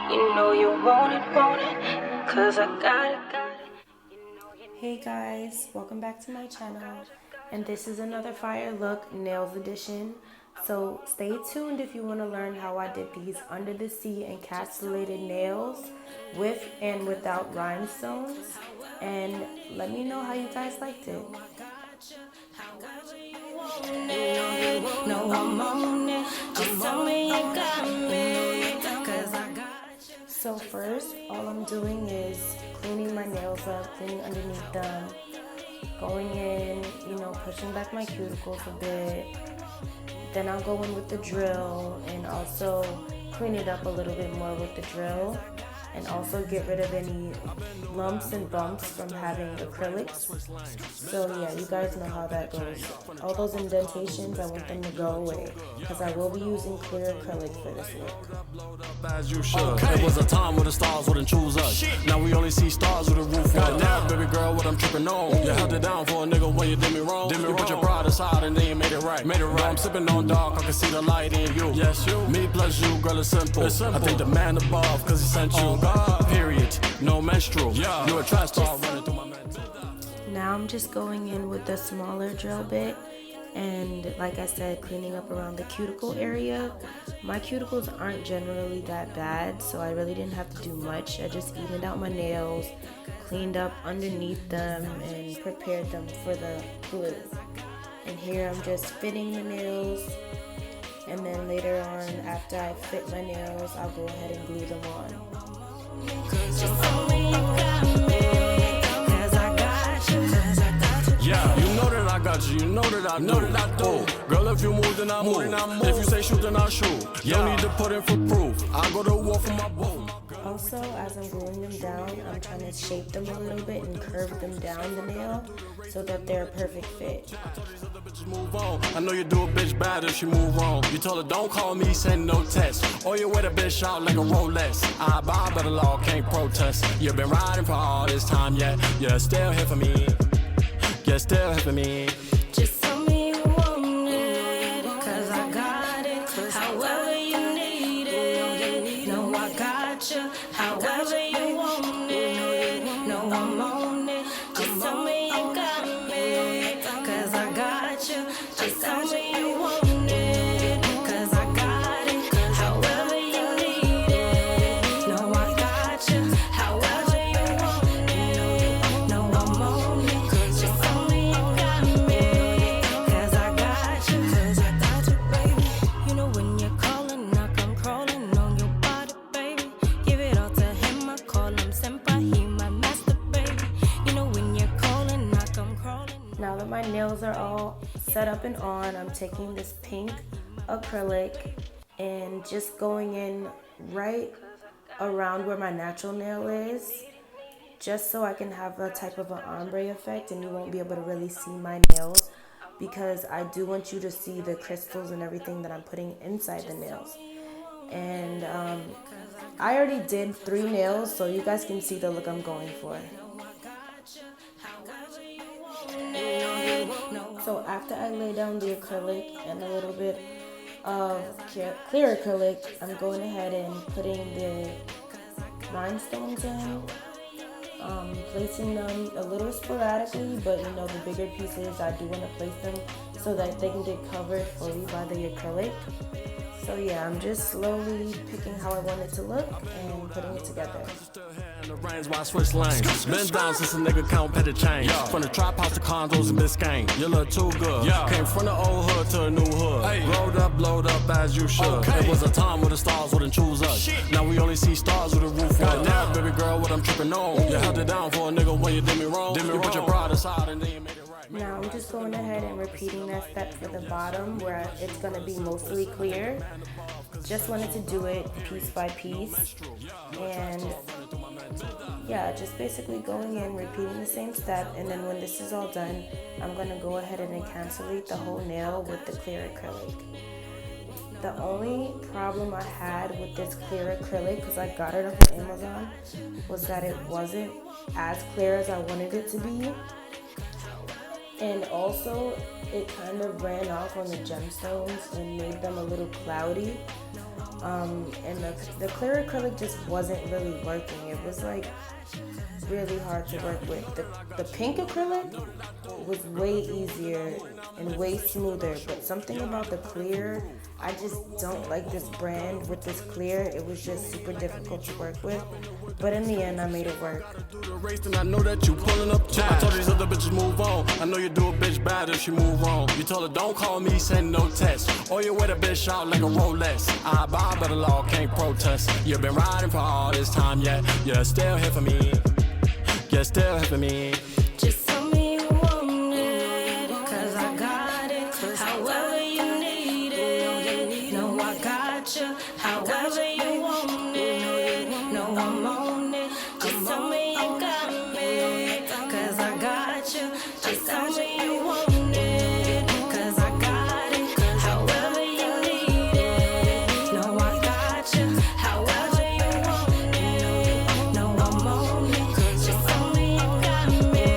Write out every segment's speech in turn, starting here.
You know you want it, cause I got it. Hey guys, welcome back to my channel, and this is another fire look nails edition. So stay tuned if you want to learn how I did these under the sea encapsulated nails with and without rhinestones, and let me know how you guys liked it. So first, all I'm doing is cleaning my nails up, cleaning underneath them, going in, pushing back my cuticles a bit. Then I'll go in with the drill and also clean it up a little bit more with the drill, and also get rid of any lumps and bumps from having acrylics. So yeah, you guys know how that goes. All those indentations, I want them to go away because I will be using clear acrylic for this look. As you should. Okay. It was a time where the stars wouldn't choose us. Now we only see stars with a roof on. Now, baby girl, what I'm tripping on. You held it down for a nigga when you did me wrong. You put your pride aside and then you made it right. Now I'm sipping on dark, I can see the light in you. Yes, you. Me plus you, girl, it's simple. I think the man above, cause he sent you. Period. No menstrual. Yeah. You're a trash star running through my mental. Now I'm just going in with the smaller drill bit, and like I said, cleaning up around the cuticle area. My cuticles aren't generally that bad, so I really didn't have to do much. I just evened out my nails, cleaned up underneath them, and prepared them for the glue. And here I'm just fitting the nails, and then later on, after I fit my nails, I'll go ahead and glue them on. Yeah, you know that I got you, you know that I do. Girl, if you move, then I move. If you say shoot, then I shoot. You don't need to put in for proof. I go to war for my boo. Also, as I'm gluing them down, I'm trying to shape them a little bit and curve them down the nail so that they're a perfect fit. Move on. I know you do a bitch bad if she move wrong. You told her don't call me, send no text. Or you wear the bitch out like a Rolex. I buy by the law, can't protest. You've been riding for all this time, yet you're still here for me. You're still here for me. Just tell me you want it, cause I got it. However you need it, no, I got you. However you want it, no, I'm on it. Just tell me you got me, cause I got you. Just tell me you want it, cause I got it. However you need it, no, I got you. However you want it, no, I'm on it. Just tell me you got me, cause I got you. Cause I got you, baby. You know when you're calling, I come crawling on your body, baby. Give it all to him, I call him senpai, he my master, baby. You know when you're calling, I come crawling. Now that my nails are all set up and on, I'm taking this pink acrylic and just going in right around where my natural nail is, just so I can have a type of an ombre effect and you won't be able to really see my nails, because I do want you to see the crystals and everything that I'm putting inside the nails. And I already did 3 nails, so you guys can see the look I'm going for. So after I lay down the acrylic and a little bit of clear acrylic, I'm going ahead and putting the rhinestones in, placing them a little sporadically, but the bigger pieces, I do want to place them so that they can get covered fully by the acrylic. So yeah, I'm just slowly picking how I want it to look and putting it together. The reins while I switch lanes. Been down since a nigga count petty change. From the trap house to condos in Biscayne. You look too good. Came from the old hood to a new hood. Rolled up, blowed up as you should. It was a time where the stars wouldn't choose us. Now we only see stars with a roof on. Now, baby girl, what I'm tripping on. You held it down for a nigga when you did me wrong. You put your pride aside and then you made it right. Now I'm just going ahead and repeating that step for the bottom where it's going to be mostly clear. Just wanted to do it piece by piece, and yeah, just basically going in, repeating the same step, and then when this is all done, I'm going to go ahead and encapsulate the whole nail with the clear acrylic. The only problem I had with this clear acrylic, because I got it off of Amazon, was that it wasn't as clear as I wanted it to be. And also, it kind of ran off on the gemstones and made them a little cloudy. And the clear acrylic just wasn't really working. It was like really hard to work with. The pink acrylic was way easier and way smoother, but something about the clear, I just don't like this brand with this clear. It was just super difficult to work with, but in the end I made it work. I know that you pulling up time. I told these other bitches move on. I know you do a bitch bad if she move wrong. You told her don't call me, send no text, or you wear the bitch out like a Rolex. I abide by the law, can't protest. You've been riding for all this time, yet you're still here for me. You're still here for me. Just tell me you want it, 'cause I got it. However you need it, no, I got you. However you want it, no, I'm on it. Just tell me you got me, 'cause I got you. Just tell me you want it, 'cause I got it. However you need it, no, I got you. However you want it, no, I'm on it. Just tell me you got me,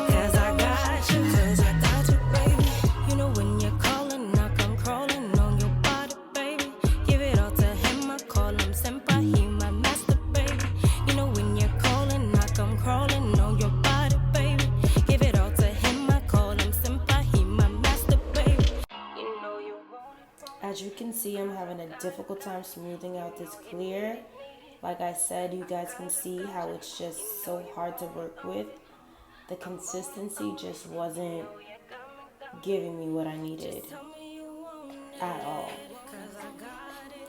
'cause I got you. 'Cause I got you, baby. You know when you're calling, I come crawling on your body, baby. Give it all to him, I call him senpai, he my master, baby. You know when you're calling, I come crawling on your body, baby. Give it all to him, I call him senpai, he my master, baby. You know you want it. As you can see, I'm having a difficult time smoothing out this clear. Like I said, you guys can see how it's just so hard to work with. The consistency just wasn't giving me what I needed at all.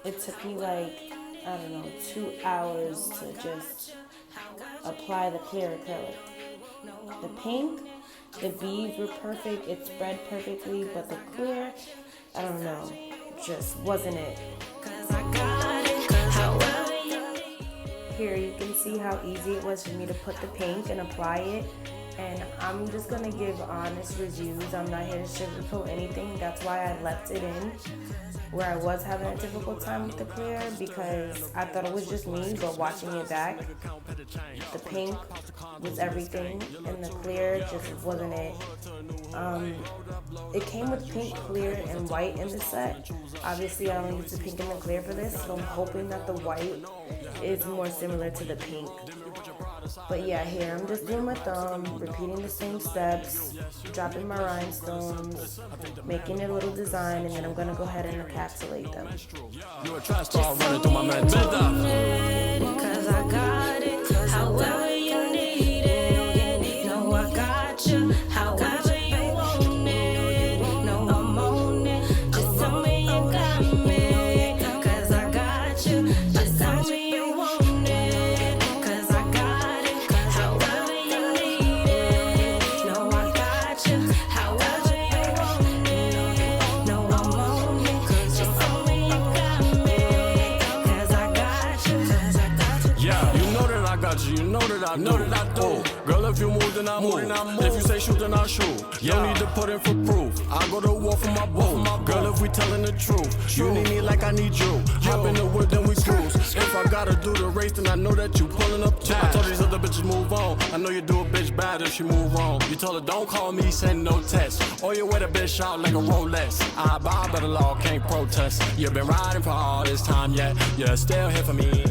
It took me like, I don't know, 2 hours to just apply the clear acrylic. The pink, the beads were perfect, it spread perfectly, but the clear, I don't know, just wasn't it. 'Cause I got it. However you need it. Here you can see how easy it was for me to put the pink and apply it, and I'm just gonna give honest reviews. I'm not here to sugarcoat anything. That's why I left it in where I was having a difficult time with the clear, because I thought it was just me, but watching it back, the pink was everything and the clear just wasn't it. It came with pink, clear, and white in the set. Obviously I only used the pink and the clear for this, so I'm hoping that the white is more similar to the pink. But yeah, here I'm just doing my thumb, repeating the same steps, dropping my rhinestones, making a little design, and then I'm gonna go ahead and encapsulate them. You a trash star running through my mental. 'Cause I got it. However you need it, no, I got you. However you want it, no, I'm on it. Just tell me you got me, 'cause I got you. Just tell me you want it, 'cause I got it. However you need it, no, I got you. However you want it, no, I'm on it. Just tell me you got me, 'cause I got you. 'Cause I got you. Yeah, you know that I got you, you know that I do. Girl, if you move, then I move. If you say shoot, then I shoot. You don't need to put in for proof. I go to war for my boo. Girl, if we telling the truth, you need me like I need you. Hop in the whip, then we cruise. If I gotta do the race, then I know that you pulling up too. I told these other bitches move on. I know you do a bitch bad if she move wrong. You told her don't call me, send no text, or you wear the bitch out like a Rolex. I abide by the law, can't protest. You've been riding for all this time, yet you're still here for me.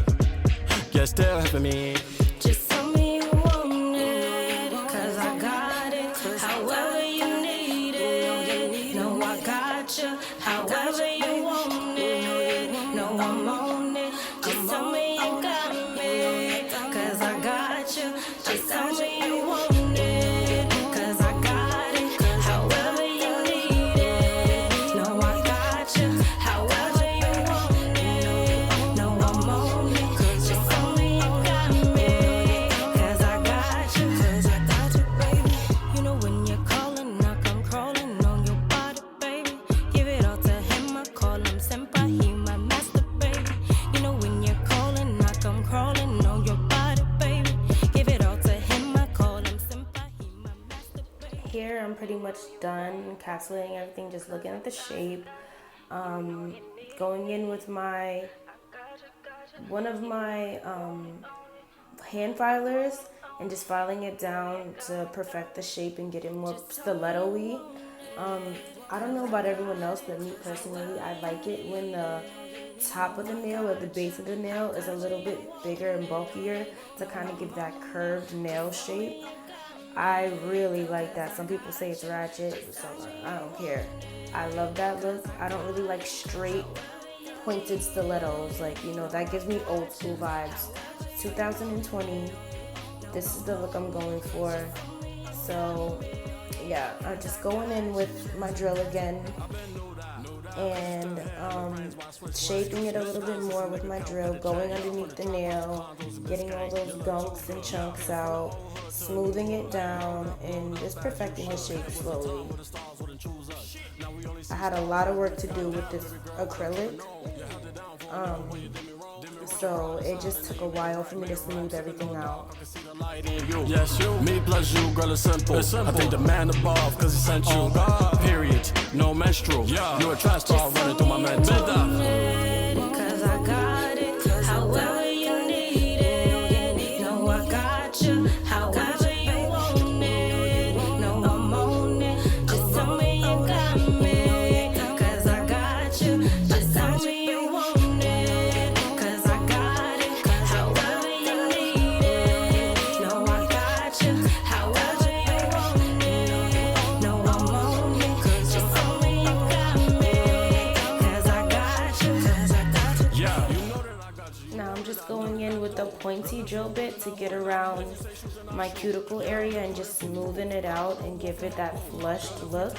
You're still here for me. Just tell me you want it, 'cause I got it. However you need it, no, I got you. However you want it, no, I'm on it. Just tell me you got me, 'cause I got you. Just tell me you want it, 'cause I got it. However you need it, no, I got you. However you want it, no, I'm on it. Just tell me you got me, 'cause I got you. 'Cause I got you, baby. You know when you're calling, I come crawling on your body, baby. Give it all to him, I call him senpai, he my master, baby. You know when you're calling, I come crawling on your body, baby. Give it all to him, I call him senpai, he my master, baby. Here I'm pretty much done encapsulating everything, just looking at the shape. Going in with one of my hand filers and just filing it down to perfect the shape and get it more stiletto-y. I don't know about everyone else, but me personally, I like it when the top of the nail, or the base of the nail, is a little bit bigger and bulkier to kind of give that curved nail shape. I really like that. Some people say it's ratchet, so I don't care. I love that look. I don't really like straight pointed stilettos, like, you know, that gives me old school vibes. 2020, this is the look I'm going for. So yeah, I'm just going in with my drill again and shaping it a little bit more with my drill, going underneath the nail, getting all those gunks and chunks out, smoothing it down, and just perfecting the shape slowly. I had a lot of work to do with this acrylic, so it just took a while for me to smooth everything out. Yes, you, me plus you, girl, it's simple. I think the man above, cause he sent you. Period, no menstrual. You a trash star running through my mental. Cause I got it, however you need it. No, I got you, however you want it. No, I'm on it, just tell me you got me. Cause I got you, just tell me you want it. Cause I got it, however you need it. No, I got you, however you want it. No, I'm on it, just tell me you got me. Cause I got you, cause I got you. Now I'm just going in with the pointy drill bit to get around my cuticle area and just smoothing it out and give it that flushed look.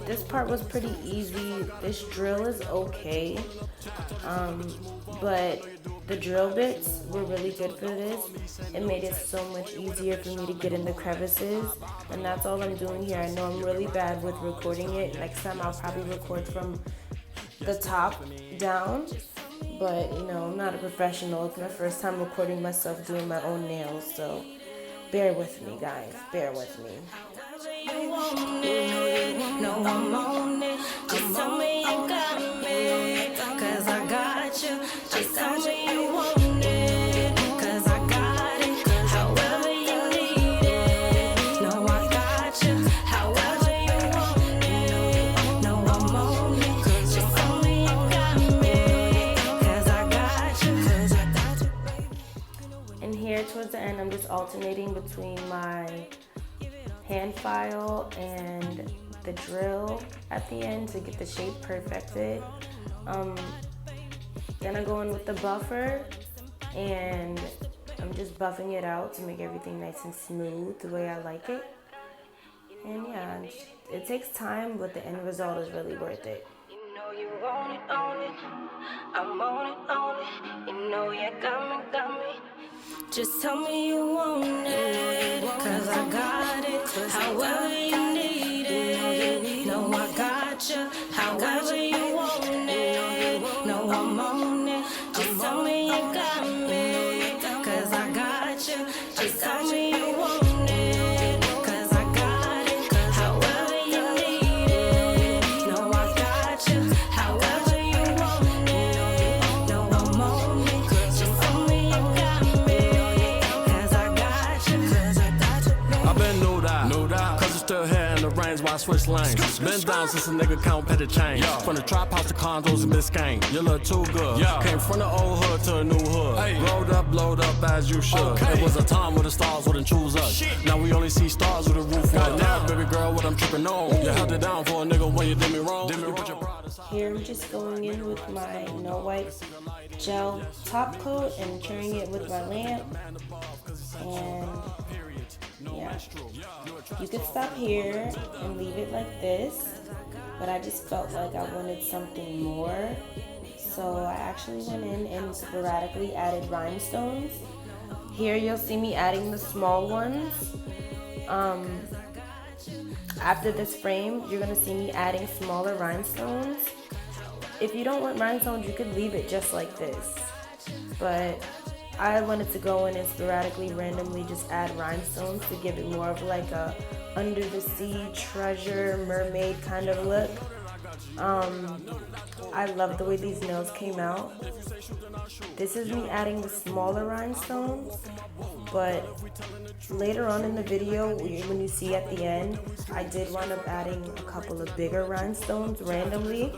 This part was pretty easy. This drill is okay, but the drill bits were really good for this. It made it so much easier for me to get in the crevices, and that's all I'm doing here. I know I'm really bad with recording it. Next time I'll probably record from the top down, but you know, I'm not a professional. It's my first time recording myself doing my own nails, so bear with me, guys, bear with me. You want it, no, I'm on it. Just tell me you got me, cause I got you. Just tell me you want it, cause I got it. However you need it, no, I got you. However you want it, no, I'm on it. Just tell me you got me, cause I got you, cause I got you, baby. And here towards the end, I'm just alternating between my hand file and the drill at the end to get the shape perfected. Then I go in with the buffer, and I'm just buffing it out to make everything nice and smooth the way I like it. And yeah, it takes time, but the end result is really worth it. You know you want it, own it. I'm on it. You know you got me. Just tell me you want it, cause I got it. However you need it. No, I got you. However you want it. No, I'm on it. Just tell me you got me, cause I got you. Just tell me you want it, cause I got it. However you need it. No, I got you. However you want it. No, I'm on it. Just tell me you got me, cause I got you. Cause I got you. I've been no doubt, cause it's still here in the rains while I switch lanes. Been down since a nigga count petty change. From the trap house to condos in Biscayne. You look too good. Came from the old hood to a new hood. Blowed up as you should. It was a time where the stars wouldn't choose us. Now we only see stars with a roof on. Now, baby girl, what I'm tripping on. You held it down for a nigga when you did me wrong. Here I'm just going in with my no white gel top coat and carrying it with my lamp. And yeah, you could stop here and leave it like this, but I just felt like I wanted something more, so I actually went in and sporadically added rhinestones. Here you'll see me adding the small ones. After this frame, you're gonna see me adding smaller rhinestones. If you don't want rhinestones, you could leave it just like this, but I wanted to go in and sporadically, randomly just add rhinestones to give it more of like a under the sea treasure mermaid kind of look. I love the way these nails came out. This is me adding the smaller rhinestones, but later on in the video, when you see at the end, I did wind up adding a couple of bigger rhinestones randomly.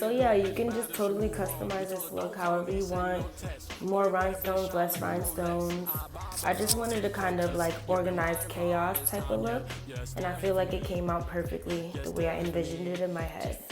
So yeah, you can just totally customize this look however you want. More rhinestones, less rhinestones. I just wanted to kind of like organized chaos type of look, and I feel like it came out perfectly the way I envisioned it in my head.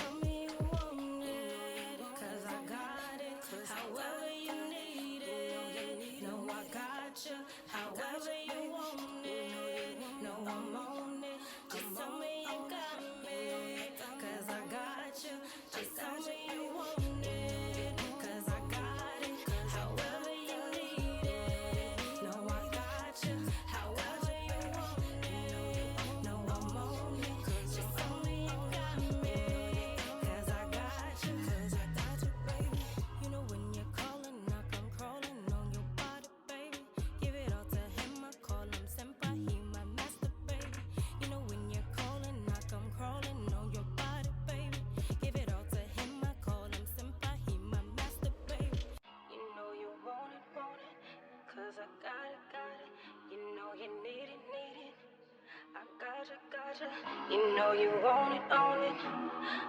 You know you want it, own it.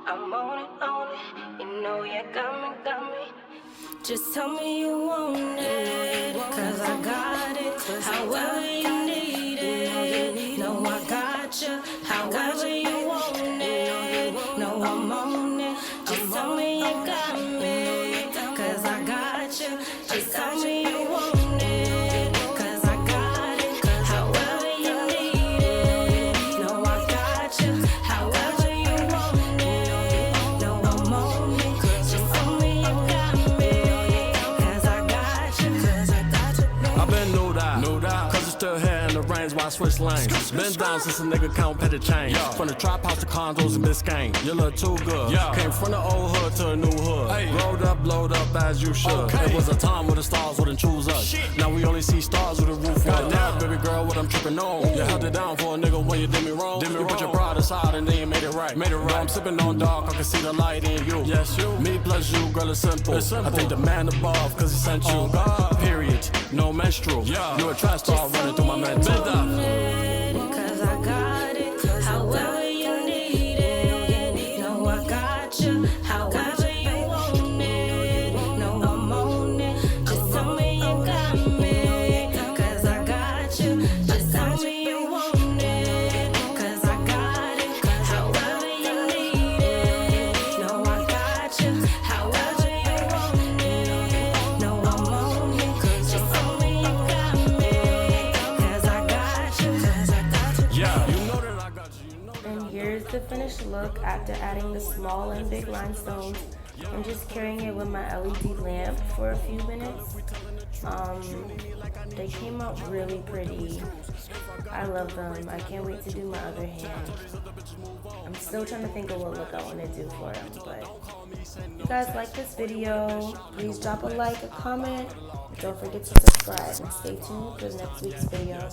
I'm on it. You know you got me. Just tell me you want it, cause I got it. However you need it, no, I got you. However you want it, no, I'm on it. Just tell me you got me, cause I got you. Just tell me you want it. Why switch lanes? Been down since a nigga count petty change. From the trap house to condos in Biscayne. You look too good. Came from the old hood to a new hood. Rolled up, blowed up as you should. It was a time where the stars wouldn't choose us. Now we only see stars with a roof on. Now, baby girl, what I'm tripping on. You held it down for a nigga when you did me wrong. You put your pride aside and then you made it right. Now I'm sipping on dark, I can see the light in you. Yes, you. Me plus you, girl, it's simple. I think the man above, cause he sent you. Period. No menstrual. You a trash star running through my mental. Cause I got it, however you need it. No, I got you, however you want it. No, I'm on it. Just tell me you got me, cause I got you. Just tell me you want it, cause I got it. However you need it. No, I got you, however you want it. No, I'm on it. Just tell me you got me, cause I got you. And here's the finished look after adding the small and big rhinestones and just carrying it with my LED lamp for a few minutes. They came out really pretty. I love them. I can't wait to do my other hand. I'm still trying to think of what look I want to do for them, but if you guys like this video, please drop a like, a comment, and don't forget to subscribe and stay tuned for next week's video.